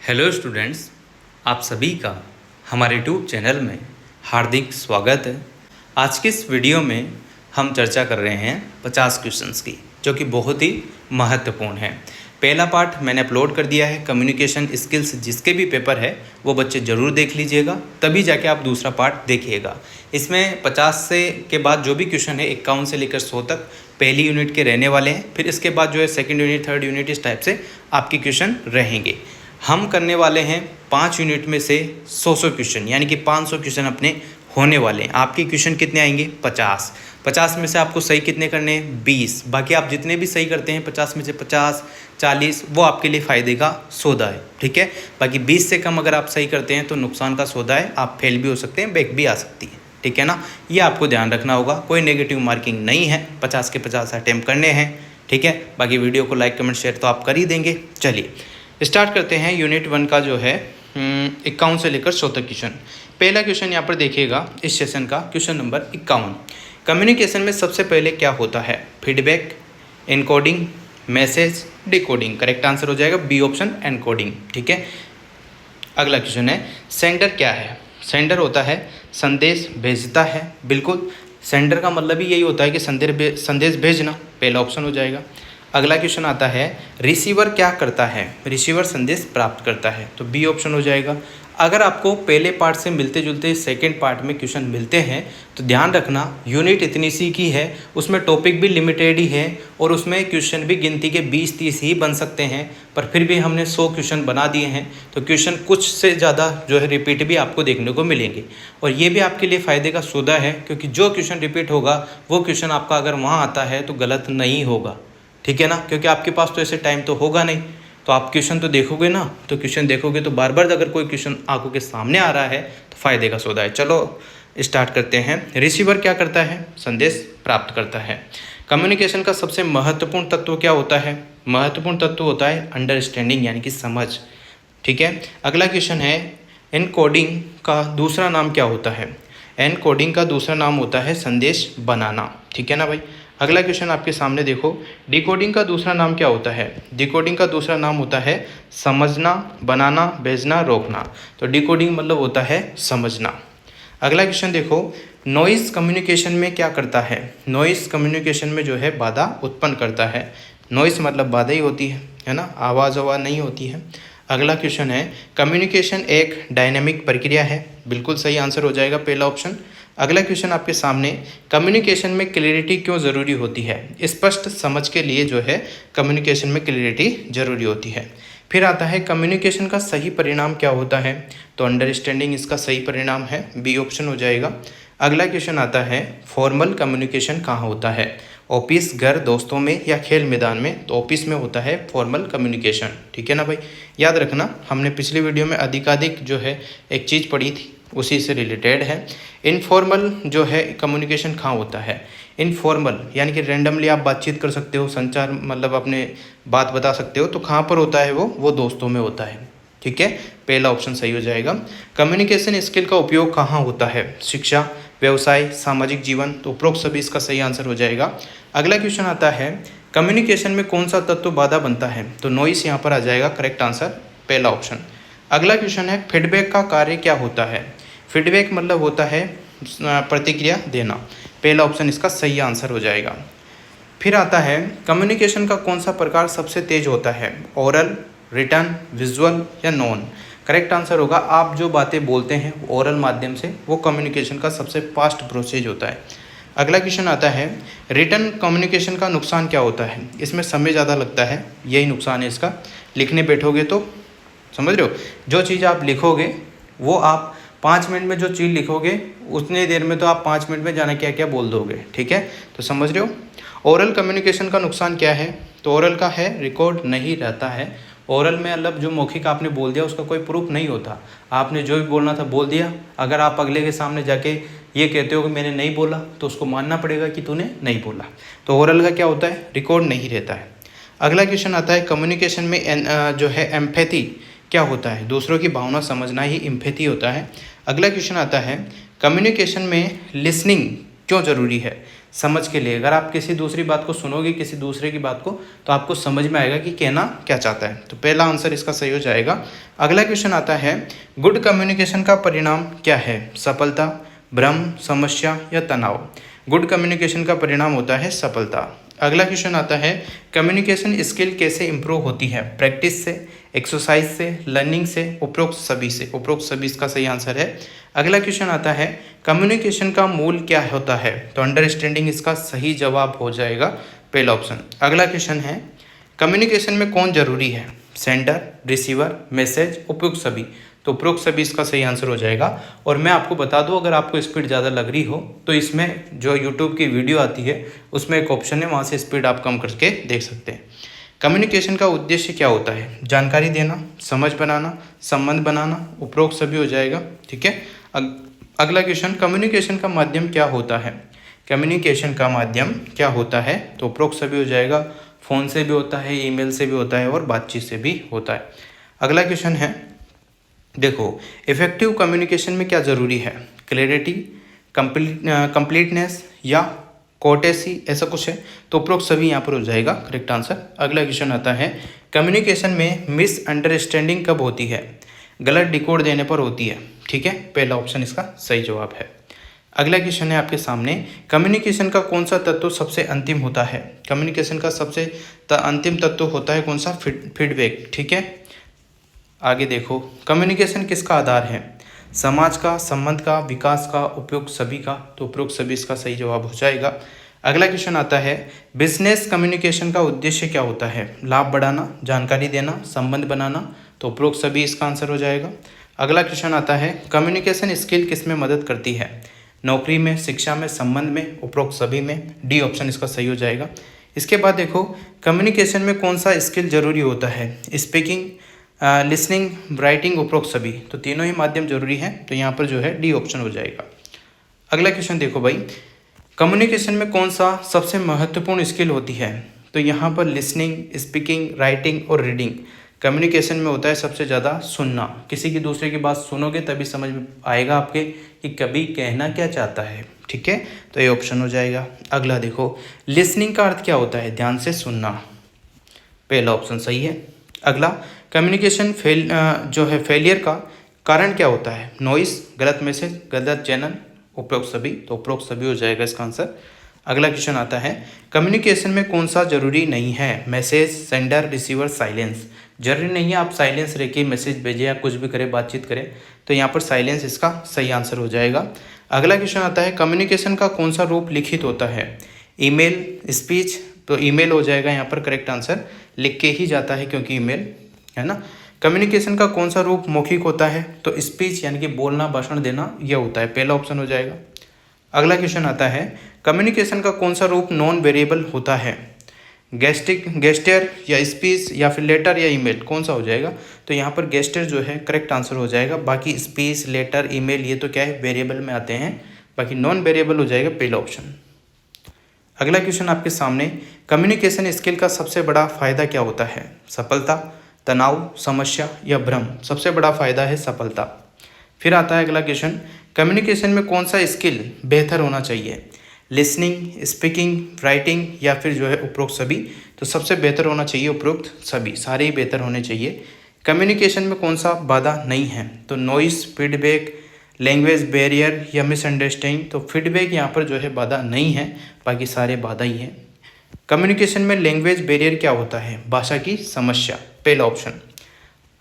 Hello students, आप सभी का हमारे यूट्यूब चैनल में हार्दिक स्वागत है। आज की इस वीडियो में हम चर्चा कर रहे हैं 50 क्वेश्चंस की, जो कि बहुत ही महत्वपूर्ण है। पहला पार्ट मैंने अपलोड कर दिया है, कम्युनिकेशन स्किल्स जिसके भी पेपर है वो बच्चे ज़रूर देख लीजिएगा, तभी जाके आप दूसरा पार्ट देखिएगा। इसमें 50 से के बाद जो भी क्वेश्चन है 51 से लेकर 100 तक पहली यूनिट के रहने वाले हैं। फिर इसके बाद जो है सेकेंड यूनिट, थर्ड यूनिट, इस टाइप से आपके क्वेश्चन रहेंगे। हम करने वाले हैं 5 यूनिट में से 100 क्वेश्चन, यानी कि 500 क्वेश्चन अपने होने वाले हैं। आपके क्वेश्चन कितने आएंगे? 50 में से आपको सही कितने करने हैं? 20। बाकी आप जितने भी सही करते हैं 50 में से 50, 40, वो आपके लिए फ़ायदे का सौदा है, ठीक है। बाकी 20 से कम अगर आप सही करते हैं तो नुकसान का सौदा है, आप फेल भी हो सकते हैं, बैक भी आ सकती है, ठीक है ना। ये आपको ध्यान रखना होगा। कोई नेगेटिव मार्किंग नहीं है, 50 के 50 अटैम्प्ट करने हैं, ठीक है। बाकी वीडियो को लाइक, कमेंट, शेयर तो आप कर ही देंगे। चलिए स्टार्ट करते हैं यूनिट 1 का जो है 51 से लेकर 100 तक क्वेश्चन। पहला क्वेश्चन यहाँ पर देखिएगा, इस सेशन का क्वेश्चन नंबर 51। कम्युनिकेशन में सबसे पहले क्या होता है? Feedback, encoding, message, decoding. Correct answer हो जाएगा बी ऑप्शन, एनकोडिंग, ठीक है। अगला क्वेश्चन है, सेंडर क्या है? सेंडर होता है संदेश भेजता है, बिल्कुल। सेंडर का मतलब ही यही होता है कि संदेश भेजना, पहला ऑप्शन हो जाएगा। अगला क्वेश्चन आता है, रिसीवर क्या करता है? रिसीवर संदेश प्राप्त करता है, तो बी ऑप्शन हो जाएगा। अगर आपको पहले पार्ट से मिलते जुलते सेकंड पार्ट में क्वेश्चन मिलते हैं तो ध्यान रखना, यूनिट इतनी सी की है, उसमें टॉपिक भी लिमिटेड ही है और उसमें क्वेश्चन भी गिनती के 20-30 ही बन सकते हैं, पर फिर भी हमने 100 क्वेश्चन बना दिए हैं, तो क्वेश्चन कुछ से ज़्यादा जो है रिपीट भी आपको देखने को मिलेंगे। और ये भी आपके लिए फ़ायदे का सौदा है, क्योंकि जो क्वेश्चन रिपीट होगा वो क्वेश्चन आपका अगर वहाँ आता है तो गलत नहीं होगा, ठीक है ना। क्योंकि आपके पास तो ऐसे टाइम तो होगा नहीं, तो आप क्वेश्चन तो देखोगे ना, तो क्वेश्चन देखोगे तो बार बार अगर कोई क्वेश्चन आंखों के सामने आ रहा है तो फ़ायदे का सौदा है। चलो स्टार्ट करते हैं। रिसीवर क्या करता है? संदेश प्राप्त करता है। कम्युनिकेशन का सबसे महत्वपूर्ण तत्व क्या होता है? महत्वपूर्ण तत्व होता है अंडरस्टैंडिंग, यानी कि समझ, ठीक है। अगला क्वेश्चन है, एनकोडिंग का दूसरा नाम क्या होता है? एनकोडिंग का दूसरा नाम होता है संदेश बनाना, ठीक है ना भाई। अगला क्वेश्चन आपके सामने देखो, डिकोडिंग का दूसरा नाम क्या होता है? डिकोडिंग का दूसरा नाम होता है समझना, बनाना, भेजना, रोकना। तो डिकोडिंग मतलब होता है समझना। अगला क्वेश्चन देखो, नॉइज़ कम्युनिकेशन में क्या करता है? नॉइज़ कम्युनिकेशन में जो है बाधा उत्पन्न करता है। नॉइज़ मतलब बाधा ही होती है ना, आवाज़ नहीं होती है। अगला क्वेश्चन है, कम्युनिकेशन एक डायनेमिक प्रक्रिया है, बिल्कुल सही आंसर हो जाएगा पहला ऑप्शन। अगला क्वेश्चन आपके सामने, कम्युनिकेशन में क्लैरिटी क्यों ज़रूरी होती है? स्पष्ट समझ के लिए जो है कम्युनिकेशन में क्लैरिटी ज़रूरी होती है। फिर आता है, कम्युनिकेशन का सही परिणाम क्या होता है? तो अंडरस्टैंडिंग इसका सही परिणाम है, बी ऑप्शन हो जाएगा। अगला क्वेश्चन आता है, फॉर्मल कम्युनिकेशन कहाँ होता है? ऑफिस, घर, दोस्तों में या खेल मैदान में? तो ऑफिस में होता है फॉर्मल कम्युनिकेशन, ठीक है ना भाई। याद रखना, हमने पिछली वीडियो में अधिकाधिक जो है एक चीज़ पढ़ी थी, उसी से रिलेटेड है। इनफॉर्मल जो है कम्युनिकेशन कहाँ होता है? इनफॉर्मल यानी कि रैंडमली आप बातचीत कर सकते हो, संचार मतलब अपने बात बता सकते हो, तो कहाँ पर होता है वो दोस्तों में होता है, ठीक है। पहला ऑप्शन सही हो जाएगा। कम्युनिकेशन स्किल का उपयोग कहाँ होता है? शिक्षा, व्यवसाय, सामाजिक जीवन। तो उपरोक्त सभी इसका सही आंसर हो जाएगा। अगला क्वेश्चन आता है, कम्युनिकेशन में कौन सा तत्व बाधा बनता है? तो नॉइस यहाँ पर आ जाएगा, करेक्ट आंसर पहला ऑप्शन। अगला क्वेश्चन है, फीडबैक का कार्य क्या होता है? फीडबैक मतलब होता है प्रतिक्रिया देना, पहला ऑप्शन इसका सही आंसर हो जाएगा। फिर आता है, कम्युनिकेशन का कौन सा प्रकार सबसे तेज होता है? ओरल, रिटन, विजुअल या नॉन? करेक्ट आंसर होगा, आप जो बातें बोलते हैं ओरल माध्यम से, वो कम्युनिकेशन का सबसे फास्ट प्रोसेस होता है। अगला क्वेश्चन आता है, रिटन कम्युनिकेशन का नुकसान क्या होता है? इसमें समय ज़्यादा लगता है, यही नुकसान है इसका। लिखने बैठोगे तो समझ रहे हो, जो चीज़ आप लिखोगे वो आप 5 मिनट में जो चीज़ लिखोगे उतने देर में तो आप 5 मिनट में जाने क्या क्या बोल दोगे, ठीक है। तो समझ रहे हो। ओरल कम्युनिकेशन का नुकसान क्या है? तो ओरल का है, रिकॉर्ड नहीं रहता है। ओरल में मतलब जो मौखिक आपने बोल दिया उसका कोई प्रूफ नहीं होता, आपने जो भी बोलना था बोल दिया। अगर आप अगले के सामने जाके ये कहते हो कि मैंने नहीं बोला, तो उसको मानना पड़ेगा कि तूने नहीं बोला। तो ओरल का क्या होता है? रिकॉर्ड नहीं रहता है। अगला क्वेश्चन आता है, कम्युनिकेशन में जो है एम्पैथी क्या होता है? दूसरों की भावना समझना ही एम्पैथी होता है। अगला क्वेश्चन आता है, कम्युनिकेशन में लिसनिंग क्यों ज़रूरी है? समझ के लिए। अगर आप किसी दूसरी बात को सुनोगे, किसी दूसरे की बात को, तो आपको समझ में आएगा कि कहना क्या चाहता है। तो पहला आंसर इसका सही हो जाएगा। अगला क्वेश्चन आता है, गुड कम्युनिकेशन का परिणाम क्या है? सफलता, भ्रम, समस्या या तनाव? गुड कम्युनिकेशन का परिणाम होता है सफलता। अगला क्वेश्चन आता है, कम्युनिकेशन स्किल कैसे इंप्रूव होती है? प्रैक्टिस से, एक्सरसाइज से, लर्निंग से, उपरोक्त सभी से। उपरोक्त सभी इसका सही आंसर है। अगला क्वेश्चन आता है, कम्युनिकेशन का मूल क्या होता है? तो अंडरस्टैंडिंग इसका सही जवाब हो जाएगा, पहला ऑप्शन। अगला क्वेश्चन है, कम्युनिकेशन में कौन जरूरी है? सेंडर, रिसीवर, मैसेज, उपयुक्त सभी। तो उपरोक्त सभी इसका सही आंसर हो जाएगा। और मैं आपको बता दूं, अगर आपको स्पीड ज़्यादा लग रही हो तो इसमें जो यूट्यूब की वीडियो आती है उसमें एक ऑप्शन है, वहाँ से स्पीड आप कम करके देख सकते हैं। कम्युनिकेशन का उद्देश्य क्या होता है? जानकारी देना, समझ बनाना, संबंध बनाना, उपरोक्त सभी हो जाएगा। ठीक है। अगला क्वेश्चन, कम्युनिकेशन का माध्यम क्या होता है? कम्युनिकेशन का माध्यम क्या होता है? तो उपरोक्त सभी हो जाएगा। फ़ोन से भी होता है, ईमेल से भी होता है और बातचीत से भी होता है। अगला क्वेश्चन है, देखो, इफेक्टिव कम्युनिकेशन में क्या ज़रूरी है? क्लैरिटी, कंप्लीटनेस या कोर्टेसी, ऐसा कुछ है। तो उपरोक्त सभी यहाँ पर हो जाएगा करेक्ट आंसर। अगला क्वेश्चन आता है, कम्युनिकेशन में मिसअंडरस्टैंडिंग कब होती है? गलत डिकोड देने पर होती है। ठीक है, पहला ऑप्शन इसका सही जवाब है। अगला क्वेश्चन है आपके सामने, कम्युनिकेशन का कौन सा तत्व सबसे अंतिम होता है? कम्युनिकेशन का सबसे अंतिम तत्व होता है कौन सा? फीडबैक। ठीक है, आगे देखो, कम्युनिकेशन किसका आधार है? समाज का, संबंध का, विकास का, उपयुक्त सभी का। तो उपयुक्त सभी इसका सही जवाब हो जाएगा। अगला क्वेश्चन आता है, बिजनेस कम्युनिकेशन का उद्देश्य क्या होता है? लाभ बढ़ाना, जानकारी देना, संबंध बनाना। तो उपरोक्त सभी इसका आंसर हो जाएगा। अगला क्वेश्चन आता है, कम्युनिकेशन स्किल किस में मदद करती है? नौकरी में, शिक्षा में, संबंध में, उपरोक्त सभी में। डी ऑप्शन इसका सही हो जाएगा। इसके बाद देखो, कम्युनिकेशन में कौन सा स्किल जरूरी होता है? स्पीकिंग, लिसनिंग, राइटिंग, उपरोक्त सभी। तो तीनों ही माध्यम जरूरी है। तो यहाँ पर जो है डी ऑप्शन हो जाएगा। अगला क्वेश्चन देखो भाई, कम्युनिकेशन में कौन सा सबसे महत्वपूर्ण स्किल होती है? तो यहाँ पर लिसनिंग, स्पीकिंग, राइटिंग और रीडिंग। कम्युनिकेशन में होता है सबसे ज़्यादा सुनना। किसी की दूसरे की बात सुनोगे तभी समझ में आएगा आपके कि कभी कहना क्या चाहता है। ठीक है, तो ये ऑप्शन हो जाएगा। अगला देखो, लिसनिंग का अर्थ क्या होता है? ध्यान से सुनना। पहला ऑप्शन सही है। अगला, कम्युनिकेशन जो है फेलियर का कारण क्या होता है? नॉइस, गलत मैसेज, गलत चैनल, उपरोक्त सभी। तो उपरोक्त सभी हो जाएगा इसका आंसर। अगला क्वेश्चन आता है, कम्युनिकेशन में कौन सा जरूरी नहीं है? Message, sender, receiver, silence. जरूरी नहीं है आप साइलेंस रह के मैसेज भेजें या कुछ भी करें, बातचीत करें। तो यहाँ पर साइलेंस इसका सही आंसर हो जाएगा। अगला क्वेश्चन आता है, कम्युनिकेशन का कौन सा रूप लिखित होता है? Email, speech. तो ईमेल हो जाएगा यहाँ पर करेक्ट आंसर। लिख के ही जाता है क्योंकि ईमेल है ना। कम्युनिकेशन का कौन सा रूप मौखिक होता है? तो स्पीच यानी कि बोलना, भाषण देना, यह होता है। पहला ऑप्शन हो जाएगा। अगला क्वेश्चन आता है, कम्युनिकेशन का कौन सा रूप नॉन वेरिएबल होता है? गेस्टर या स्पीच या फिर लेटर या ईमेल, कौन सा हो जाएगा? तो यहाँ पर गेस्टर जो है करेक्ट आंसर हो जाएगा। बाकी स्पीच, लेटर, ईमेल ये तो क्या है, वेरिएबल में आते हैं। बाकी नॉन वेरिएबल हो जाएगा पहला ऑप्शन। अगला क्वेश्चन आपके सामने, कम्युनिकेशन स्किल का सबसे बड़ा फायदा क्या होता है? सफलता, तनाव, समस्या या भ्रम। सबसे बड़ा फायदा है सफलता। फिर आता है अगला क्वेश्चन, कम्युनिकेशन में कौन सा स्किल बेहतर होना चाहिए? लिसनिंग, स्पीकिंग, राइटिंग या फिर जो है उपरोक्त सभी। तो सबसे बेहतर होना चाहिए उपरोक्त सभी, सारे ही बेहतर होने चाहिए। कम्युनिकेशन में कौन सा बाधा नहीं है? तो नॉइस, फीडबैक, लैंग्वेज बैरियर या मिसअंडरस्टैंडिंग। तो फीडबैक यहाँ पर जो है बाधा नहीं है, बाकी सारे बाधा ही हैं। कम्युनिकेशन में लैंग्वेज बैरियर क्या होता है? भाषा की समस्या, पहला ऑप्शन।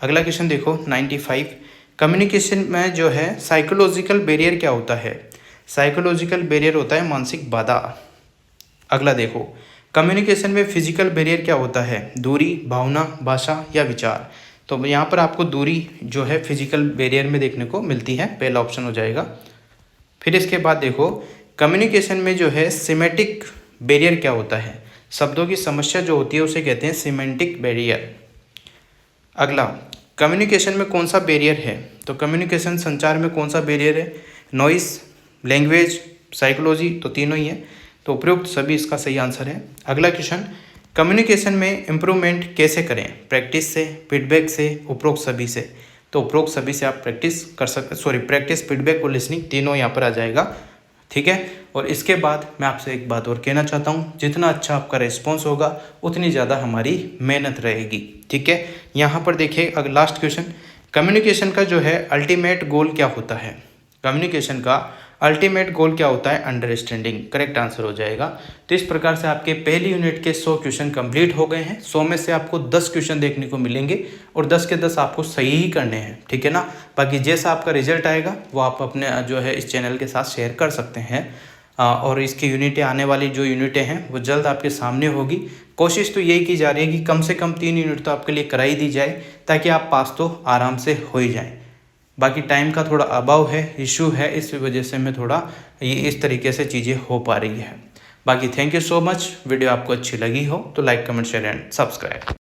अगला क्वेश्चन देखो 95, कम्युनिकेशन में जो है साइकोलॉजिकल बैरियर क्या होता है? साइकोलॉजिकल बैरियर होता है मानसिक बाधा। अगला देखो, कम्युनिकेशन में फिजिकल बैरियर क्या होता है? दूरी, भावना, भाषा या विचार। तो यहाँ पर आपको दूरी जो है फिजिकल बैरियर में देखने को मिलती है, पहला ऑप्शन हो जाएगा। फिर इसके बाद देखो, कम्युनिकेशन में जो है सिमेटिक बैरियर क्या होता है? शब्दों की समस्या जो होती है उसे कहते हैं सिमेंटिक बैरियर। अगला, कम्युनिकेशन में कौन सा बैरियर है? तो कम्युनिकेशन संचार में कौन सा बैरियर है? Noise, language, psychology. तो तीनों ही है। तो उपयुक्त सभी इसका सही आंसर है। अगला क्वेश्चन, कम्युनिकेशन में इम्प्रूवमेंट कैसे करें? प्रैक्टिस से, फीडबैक से, उपरोक्त सभी से। तो उपरोक्त सभी से आप प्रैक्टिस कर सकते, प्रैक्टिस, फीडबैक और लिसनिंग तीनों यहाँ पर आ जाएगा। ठीक है। और इसके बाद मैं आपसे एक बात और कहना चाहता हूँ, जितना अच्छा आपका रिस्पॉन्स होगा उतनी ज़्यादा हमारी मेहनत रहेगी, ठीक है। यहाँ पर देखिए अगर लास्ट क्वेश्चन, कम्युनिकेशन का जो है अल्टीमेट गोल क्या होता है? कम्युनिकेशन का अल्टीमेट गोल क्या होता है? अंडरस्टैंडिंग, करेक्ट आंसर हो जाएगा। तो इस प्रकार से आपके पहली यूनिट के 100 क्वेश्चन कंप्लीट हो गए हैं। 100 में से आपको 10 क्वेश्चन देखने को मिलेंगे और 10 के 10 आपको सही ही करने हैं, ठीक है ना। बाकी जैसा आपका रिजल्ट आएगा वो आप अपने जो है इस चैनल के साथ शेयर कर सकते हैं। और इसकी यूनिटें आने वाली जो यूनिटें हैं वो जल्द आपके सामने होगी। कोशिश तो यही की जा रही है कि कम से कम 3 यूनिट तो आपके लिए कराई दी जाए, ताकि आप पास तो आराम से हो ही जाएँ। बाकी टाइम का थोड़ा अभाव है, इशू है, इस वजह से मैं थोड़ा ये इस तरीके से चीज़ें हो पा रही है। बाकी thank you so much. Video आपको अच्छी लगी हो तो like, comment, share and subscribe.